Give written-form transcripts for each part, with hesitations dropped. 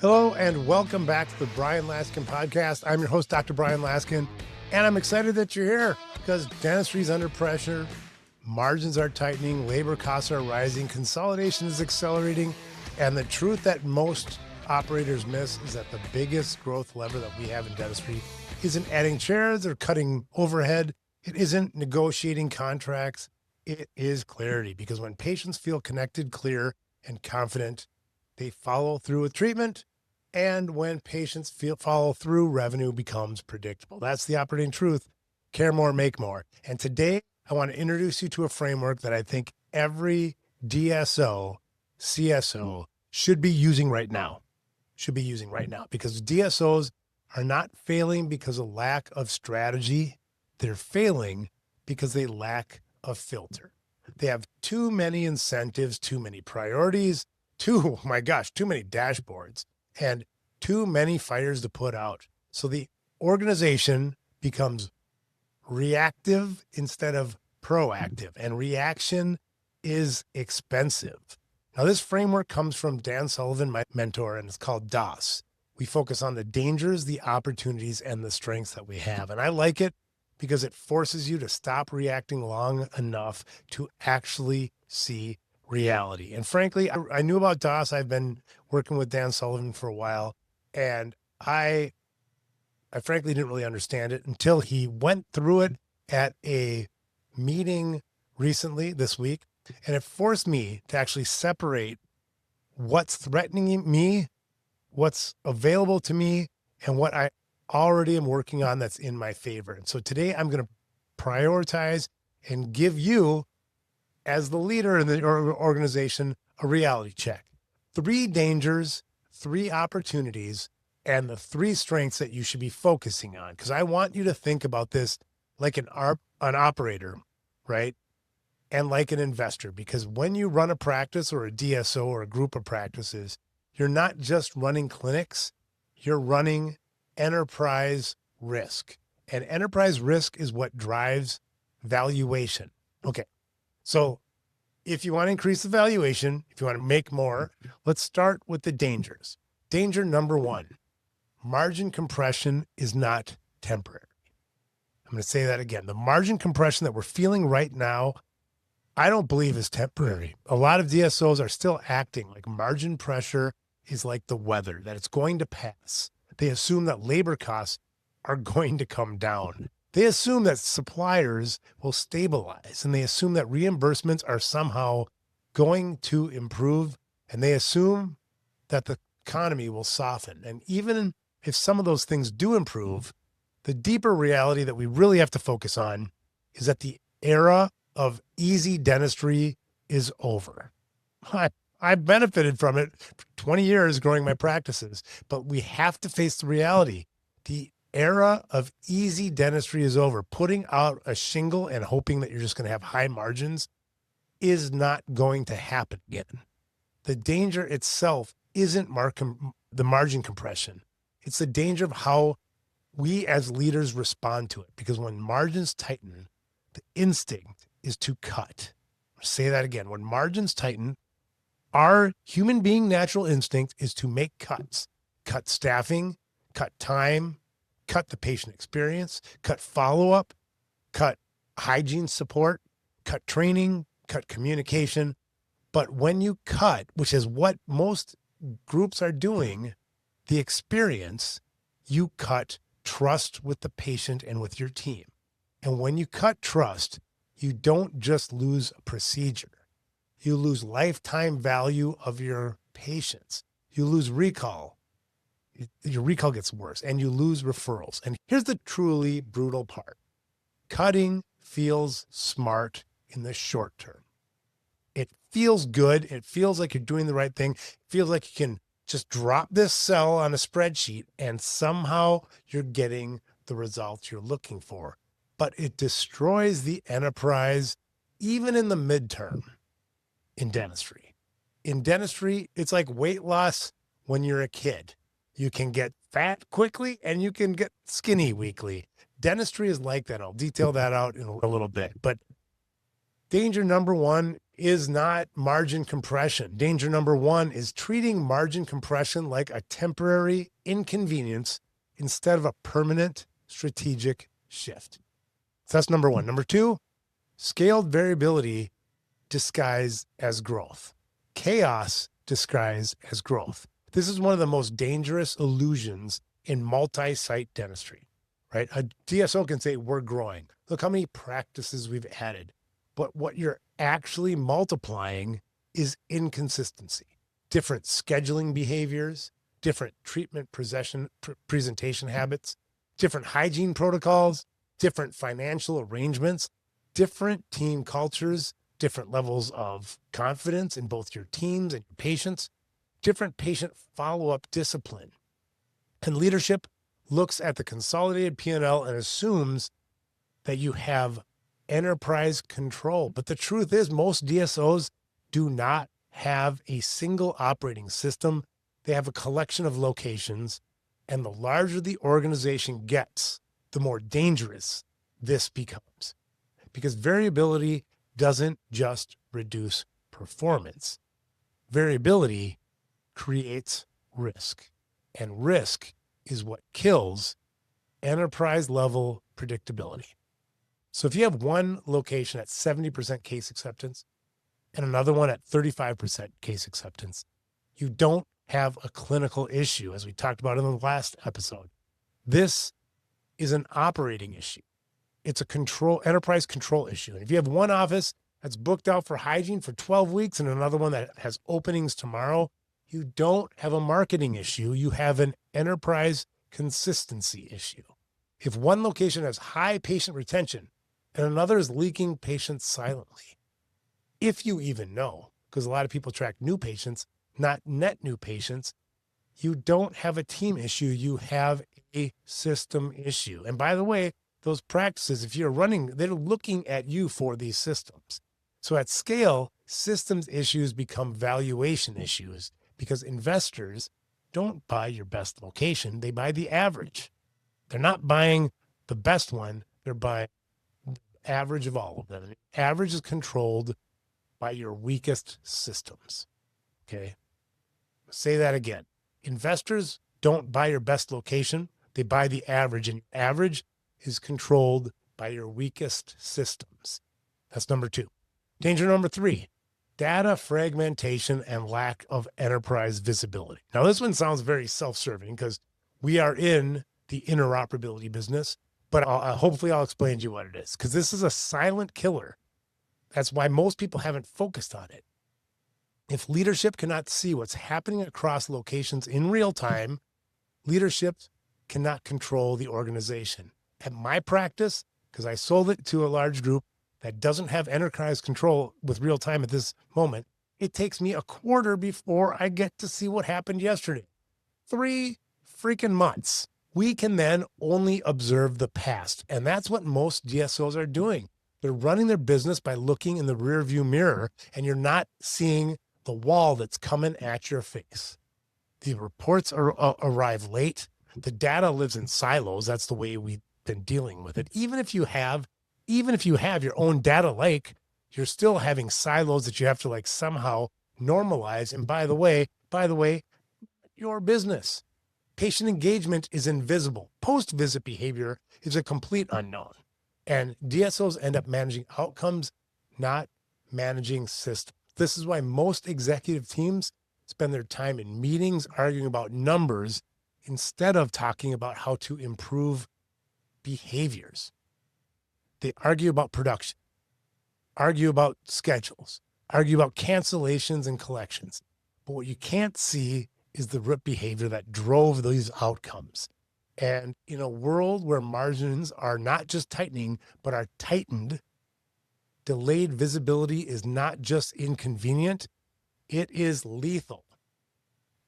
Hello and welcome back to the Bryan Laskin Podcast. I'm your host, Dr. Bryan Laskin, and I'm excited that you're here because dentistry is under pressure, margins are tightening, labor costs are rising, consolidation is accelerating, and the truth that most operators miss is that the biggest growth lever that we have in dentistry isn't adding chairs or cutting overhead. It isn't negotiating contracts. It is clarity, because when patients feel connected, clear, and confident, they follow through with treatment. And when patients follow through, revenue becomes predictable. That's the operating truth. Care more, make more. And today I want to introduce you to a framework that I think every DSO, CSO should be using right now. Because DSOs are not failing because of lack of strategy. They're failing because they lack a filter. They have too many incentives, too many priorities, too many dashboards, and too many fires to put out. So the organization becomes reactive instead of proactive, and reaction is expensive. Now, this framework comes from Dan Sullivan, my mentor, and it's called DOS. We focus on the dangers, the opportunities, and the strengths that we have. And I like it because it forces you to stop reacting long enough to actually see reality. And frankly, I knew about DOS. I've been working with Dan Sullivan for a while, and I frankly didn't really understand it until he went through it at a meeting recently this week. And it forced me to actually separate what's threatening me, what's available to me, and what I already am working on that's in my favor. And so today I'm going to prioritize and give you, as the leader in the organization, a reality check. 3 dangers, 3 opportunities, and the 3 strengths that you should be focusing on. Because I want you to think about this like an operator, right? And like an investor. Because when you run a practice or a DSO or a group of practices, you're not just running clinics, you're running enterprise risk. And enterprise risk is what drives valuation. Okay. So if you want to increase the valuation, if you want to make more, let's start with the dangers. Danger number 1, margin compression is not temporary. I'm going to say that again. The margin compression that we're feeling right now, I don't believe is temporary. A lot of DSOs are still acting like margin pressure is like the weather, that it's going to pass. They assume that labor costs are going to come down. They assume that suppliers will stabilize, and they assume that reimbursements are somehow going to improve, and they assume that the economy will soften. And even if some of those things do improve, the deeper reality that we really have to focus on is that the era of easy dentistry is over. I benefited from it for 20 years growing my practices, but we have to face the reality. The era of easy dentistry is over. Putting out a shingle and hoping that you're just going to have high margins is not going to happen again. The danger itself isn't the margin compression. It's the danger of how we as leaders respond to it. Because when margins tighten, the instinct is to cut. I'll say that again. When margins tighten, our human being natural instinct is to make cuts. Cut staffing, cut time, cut the patient experience, cut follow-up, cut hygiene support, cut training, cut communication. But when you cut, which is what most groups are doing, the experience, you cut trust with the patient and with your team. And when you cut trust, you don't just lose a procedure. You lose lifetime value of your patients. You lose recall. Your recall gets worse, and you lose referrals. And here's the truly brutal part. Cutting feels smart in the short term. It feels good. It feels like you're doing the right thing. It feels like you can just drop this cell on a spreadsheet and somehow you're getting the results you're looking for. But it destroys the enterprise even in the midterm in dentistry. In dentistry, it's like weight loss when you're a kid. You can get fat quickly and you can get skinny weekly. Dentistry is like that. I'll detail that out in a little bit. But danger number 1 is not margin compression. Danger number one is treating margin compression like a temporary inconvenience instead of a permanent strategic shift. So that's number one. Number two, scaled variability disguised as growth. Chaos disguised as growth. This is one of the most dangerous illusions in multi-site dentistry, right? A DSO can say, we're growing. Look how many practices we've added. But what you're actually multiplying is inconsistency, different scheduling behaviors, different treatment presentation habits, different hygiene protocols, different financial arrangements, different team cultures, different levels of confidence in both your teams and your patients, different patient follow-up discipline. And leadership looks at the consolidated P&L and assumes that you have enterprise control. But the truth is, most DSOs do not have a single operating system. They have a collection of locations, and the larger the organization gets, the more dangerous this becomes. Because variability doesn't just reduce performance. Variability creates risk, and risk is what kills enterprise-level predictability. So if you have one location at 70% case acceptance and another one at 35% case acceptance, you don't have a clinical issue, as we talked about in the last episode. This is an operating issue. It's a enterprise control issue. And if you have one office that's booked out for hygiene for 12 weeks and another one that has openings tomorrow, you don't have a marketing issue. You have an enterprise consistency issue. If one location has high patient retention and another is leaking patients silently, if you even know, because a lot of people track new patients, not net new patients, you don't have a team issue. You have a system issue. And by the way, those practices, if you're running, they're looking at you for these systems. So at scale, systems issues become valuation issues because investors don't buy your best location. They buy the average. They're not buying the best one. They're buying the average of all of them. The average is controlled by your weakest systems. Okay. Say that again. Investors don't buy your best location. They buy the average, and average is controlled by your weakest systems. That's number two. Danger number three, data fragmentation and lack of enterprise visibility. Now, this one sounds very self-serving because we are in the interoperability business, but hopefully I'll explain to you what it is, because this is a silent killer. That's why most people haven't focused on it. If leadership cannot see what's happening across locations in real time, leadership cannot control the organization. At my practice, because I sold it to a large group that doesn't have enterprise control with real time at this moment, it takes me a quarter before I get to see what happened yesterday. 3 freaking months. We can then only observe the past. And that's what most DSOs are doing. They're running their business by looking in the rearview mirror, and you're not seeing the wall that's coming at your face. The reports arrive late. The data lives in silos. That's the way we've been dealing with it. Even if you have your own data lake, you're still having silos that you have to somehow normalize. And by the way, your business. Patient engagement is invisible. Post-visit behavior is a complete unknown. And DSOs end up managing outcomes, not managing systems. This is why most executive teams spend their time in meetings arguing about numbers instead of talking about how to improve behaviors. They argue about production, argue about schedules, argue about cancellations and collections. But what you can't see is the root behavior that drove these outcomes. And in a world where margins are not just tightening, but are tightened, delayed visibility is not just inconvenient, it is lethal.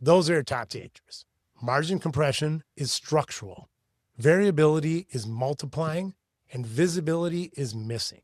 Those are your top dangers. Margin compression is structural. Variability is multiplying, and visibility is missing.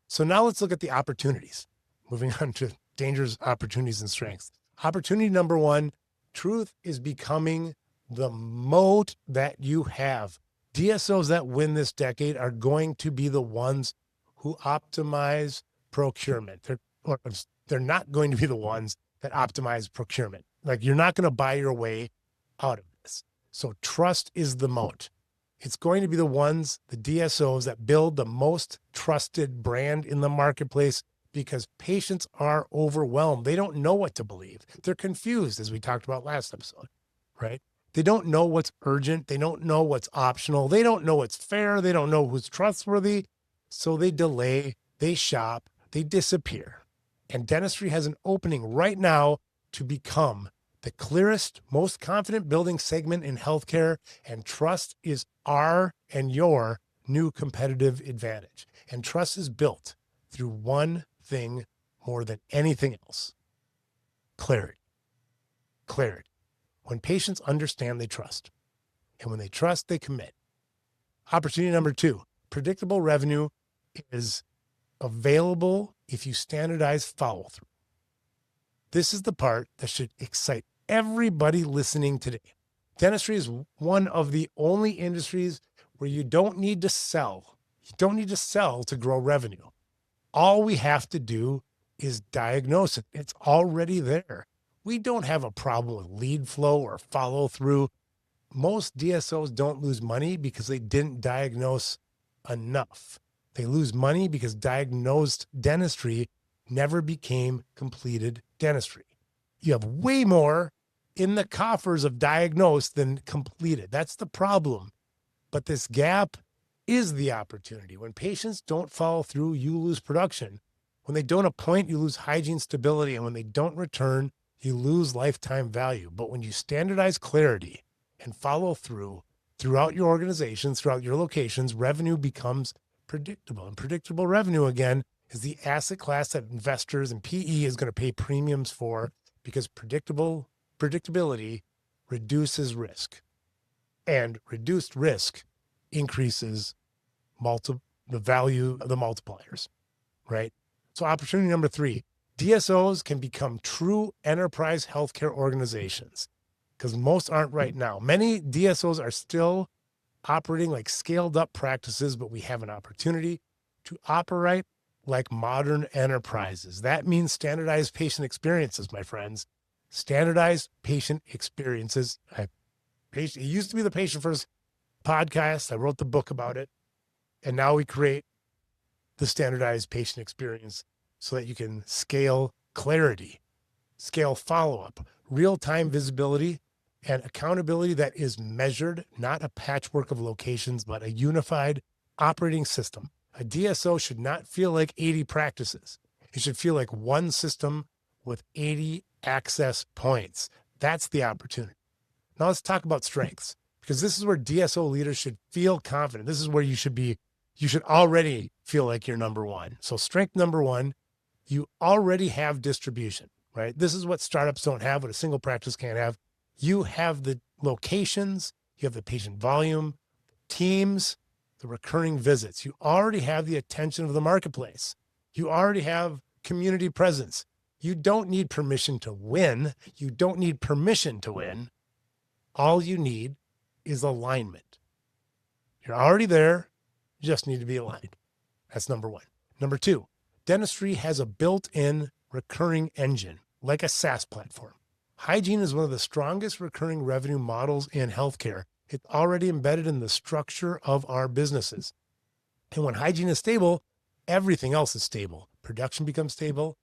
So now let's look at the opportunities. Moving on to dangers, opportunities, and strengths. Opportunity number one, truth is becoming the moat that you have. DSOs that win this decade are going to be the ones who optimize procurement. or they're not going to be the ones that optimize procurement. Like, you're not going to buy your way out of this. So trust is the moat. It's going to be the ones, the DSOs, that build the most trusted brand in the marketplace, because patients are overwhelmed. They don't know what to believe. They're confused, as we talked about last episode, right? They don't know what's urgent. They don't know what's optional. They don't know what's fair. They don't know who's trustworthy. So they delay, they shop, they disappear. And dentistry has an opening right now to become the clearest, most confident building segment in healthcare, and trust is our and your new competitive advantage. And trust is built through one thing more than anything else: clarity. Clarity. When patients understand, they trust. And when they trust, they commit. Opportunity number 2, predictable revenue is available if you standardize follow-through. This is the part that should excite everybody listening today. Dentistry is one of the only industries where you don't need to sell. You don't need to sell to grow revenue. All we have to do is diagnose it. It's already there. We don't have a problem with lead flow or follow through. Most DSOs don't lose money because they didn't diagnose enough. They lose money because diagnosed dentistry never became completed dentistry. You have way more in the coffers of diagnosed than completed. That's the problem. But this gap is the opportunity. When patients don't follow through, you lose production. When they don't appoint, you lose hygiene stability. And when they don't return, you lose lifetime value. But when you standardize clarity and follow through throughout your organization, throughout your locations, revenue becomes predictable. And predictable revenue, again, is the asset class that investors and PE is going to pay premiums for, because predictability reduces risk, and reduced risk increases the value of the multipliers, right? So opportunity number 3, DSOs can become true enterprise healthcare organizations, because most aren't right now. Many DSOs are still operating like scaled up practices, but we have an opportunity to operate like modern enterprises. That means standardized patient experiences, my friends. Standardized patient experiences. It used to be the Patient First podcast. I wrote the book about it. And now we create the standardized patient experience so that you can scale clarity, scale follow-up, real-time visibility, and accountability that is measured, not a patchwork of locations, but a unified operating system. A DSO should not feel like 80 practices. It should feel like one system with 80 access points. That's the opportunity. Now let's talk about strengths, because this is where DSO leaders should feel confident. This is where you should already feel like you're number one. So strength number 1, you already have distribution, right? This is what startups don't have, what a single practice can't have. You have the locations, you have the patient volume, teams, the recurring visits. You already have the attention of the marketplace. You already have community presence. You don't need permission to win. You don't need permission to win. All you need is alignment. You're already there. You just need to be aligned. That's number 1. Number 2, dentistry has a built-in recurring engine, like a SaaS platform. Hygiene is one of the strongest recurring revenue models in healthcare. It's already embedded in the structure of our businesses. And when hygiene is stable, everything else is stable. Production becomes stable.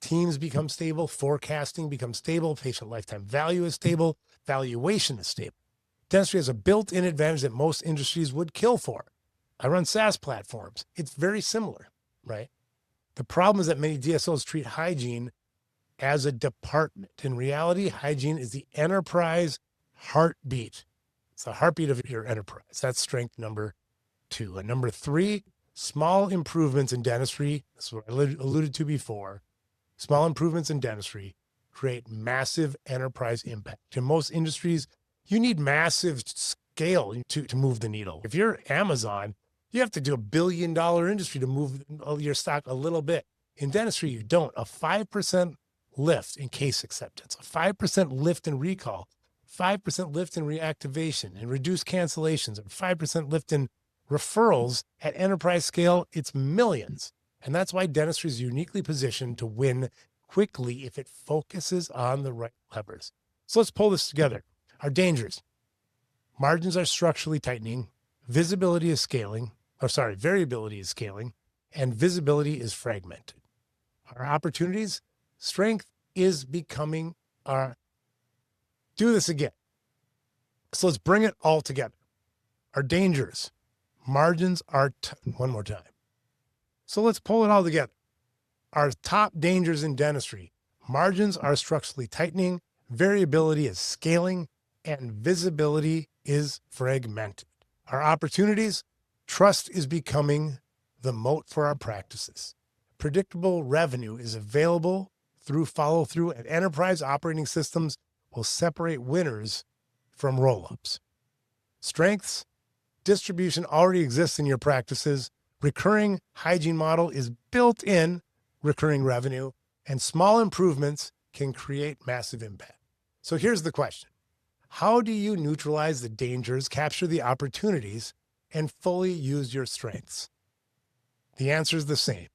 Teams become stable. Forecasting becomes stable. Patient lifetime value is stable. Valuation is stable. Dentistry has a built-in advantage that most industries would kill for. I run SaaS platforms. It's very similar, right? The problem is that many DSOs treat hygiene as a department. In reality, hygiene is the enterprise heartbeat. It's the heartbeat of your enterprise. That's strength number 2. And number 3, small improvements in dentistry. This is what I alluded to before. Small improvements in dentistry create massive enterprise impact. In most industries, you need massive scale to move the needle. If you're Amazon, you have to do $1 billion industry to move your stock a little bit. In dentistry, you don't. A 5% lift in case acceptance, a 5% lift in recall, 5% lift in reactivation and reduced cancellations, and 5% lift in referrals at enterprise scale, it's millions. And that's why dentistry is uniquely positioned to win quickly if it focuses on the right levers. So let's pull this together. Our dangers. Margins are structurally tightening. Variability is scaling, and visibility is fragmented. Our opportunities, strength is becoming our, do this again. So let's bring it all together. Our dangers, margins are, one more time. So let's pull it all together. Our top dangers in dentistry, margins are structurally tightening, variability is scaling, and visibility is fragmented. Our opportunities, trust is becoming the moat for our practices. Predictable revenue is available through follow-through, and enterprise operating systems will separate winners from roll-ups. Strengths, distribution already exists in your practices. Recurring hygiene model is built in recurring revenue, and small improvements can create massive impact. So here's the question. How do you neutralize the dangers, capture the opportunities, and fully use your strengths? The answer is the same.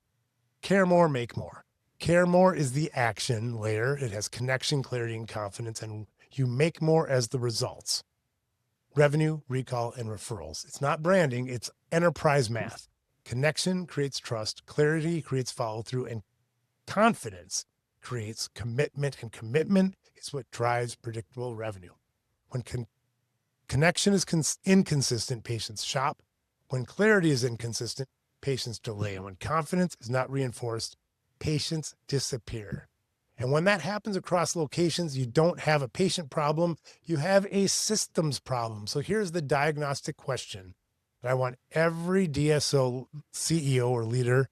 Care more, make more. Care more is the action layer. It has connection, clarity, and confidence, and you make more as the results. Revenue, recall, and referrals. It's not branding, it's enterprise math. Connection creates trust, clarity creates follow-through, and confidence creates commitment, and commitment is what drives predictable revenue. When connection is inconsistent, patients shop. When clarity is inconsistent, patients delay. And when confidence is not reinforced, patients disappear. And when that happens across locations, you don't have a patient problem, you have a systems problem. So here's the diagnostic question that I want every DSO CEO or leader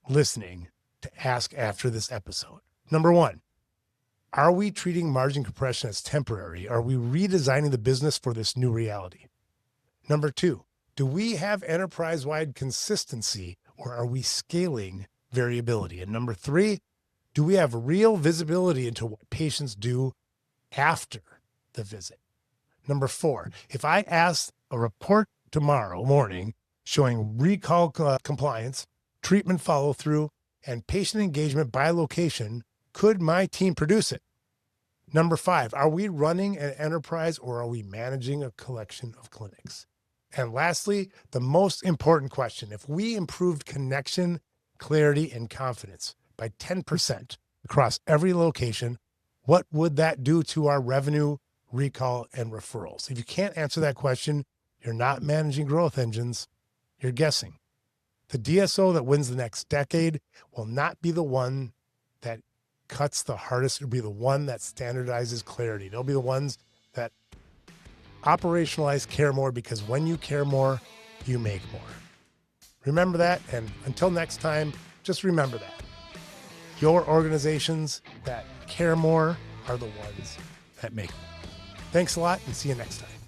listening to ask after this episode. Number one, are we treating margin compression as temporary? Are we redesigning the business for this new reality? Number two, do we have enterprise-wide consistency, or are we scaling variability? And number three, do we have real visibility into what patients do after the visit? Number four, if I ask a report tomorrow morning showing recall compliance, treatment follow-through, and patient engagement by location, could my team produce it? Number five, are we running an enterprise or are we managing a collection of clinics? And lastly, the most important question, if we improved connection, clarity, and confidence by 10% across every location, what would that do to our revenue, recall, and referrals? If you can't answer that question, you're not managing growth engines, you're guessing. The DSO that wins the next decade will not be the one that cuts the hardest. It'll be the one that standardizes clarity. They'll be the ones that operationalize care more, because when you care more, you make more. Remember that. And until next time, just remember that. Your organizations that care more are the ones that make more. Thanks a lot, and see you next time.